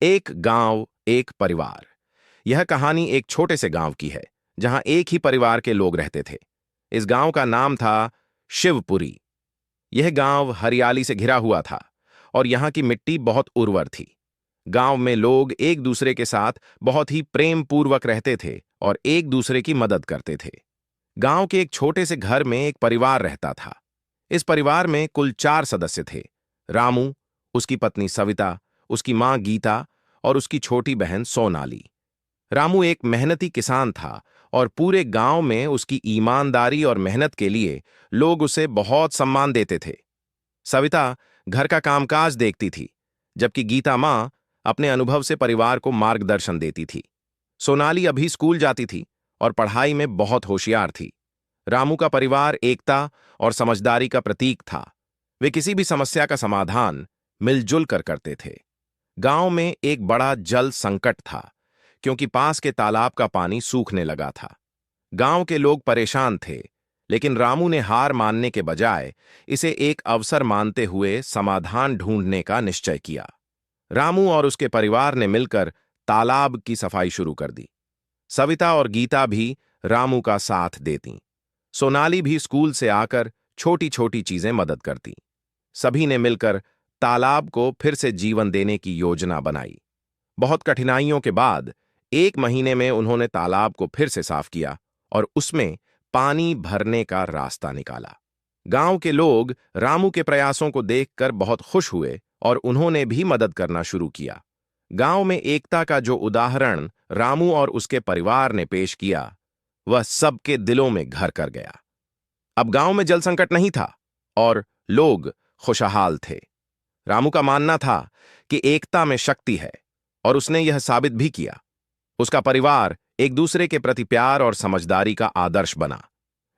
एक गांव, एक परिवार। यह कहानी एक छोटे से गांव की है, जहां एक ही परिवार के लोग रहते थे। इस गांव का नाम था शिवपुरी। यह गांव हरियाली से घिरा हुआ था और यहां की मिट्टी बहुत उर्वर थी। गांव में लोग एक दूसरे के साथ बहुत ही प्रेम पूर्वक रहते थे और एक दूसरे की मदद करते थे। गांव के एक छोटे से घर में एक परिवार रहता था। इस परिवार में कुल 4 सदस्य थे। रामू, उसकी पत्नी सविता, उसकी मां गीता और उसकी छोटी बहन सोनाली। रामू एक मेहनती किसान था और पूरे गांव में उसकी ईमानदारी और मेहनत के लिए लोग उसे बहुत सम्मान देते थे। सविता घर का कामकाज देखती थी, जबकि गीता मां अपने अनुभव से परिवार को मार्गदर्शन देती थी। सोनाली अभी स्कूल जाती थी और पढ़ाई में बहुत होशियार थी। रामू का परिवार एकता और समझदारी का प्रतीक था। वे किसी भी समस्या का समाधान मिलजुल कर करते थे। गांव में एक बड़ा जल संकट था, क्योंकि पास के तालाब का पानी सूखने लगा था। गांव के लोग परेशान थे, लेकिन रामू ने हार मानने के बजाय इसे एक अवसर मानते हुए समाधान ढूंढने का निश्चय किया। रामू और उसके परिवार ने मिलकर तालाब की सफाई शुरू कर दी। सविता और गीता भी रामू का साथ देती। सोनाली भी स्कूल से आकर छोटी छोटी चीजें मदद करती। सभी ने मिलकर तालाब को फिर से जीवन देने की योजना बनाई। बहुत कठिनाइयों के बाद 1 महीने में उन्होंने तालाब को फिर से साफ किया और उसमें पानी भरने का रास्ता निकाला। गांव के लोग रामू के प्रयासों को देखकर बहुत खुश हुए और उन्होंने भी मदद करना शुरू किया। गांव में एकता का जो उदाहरण रामू और उसके परिवार ने पेश किया, वह सबके दिलों में घर कर गया। अब गांव में जल संकट नहीं था और लोग खुशहाल थे। रामू का मानना था कि एकता में शक्ति है और उसने यह साबित भी किया। उसका परिवार एक दूसरे के प्रति प्यार और समझदारी का आदर्श बना।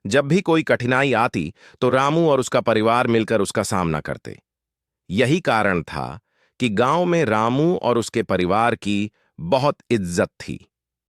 जब भी कोई कठिनाई आती तो रामू और उसका परिवार मिलकर उसका सामना करते। यही कारण था कि गांव में रामू और उसके परिवार की बहुत इज्जत थी।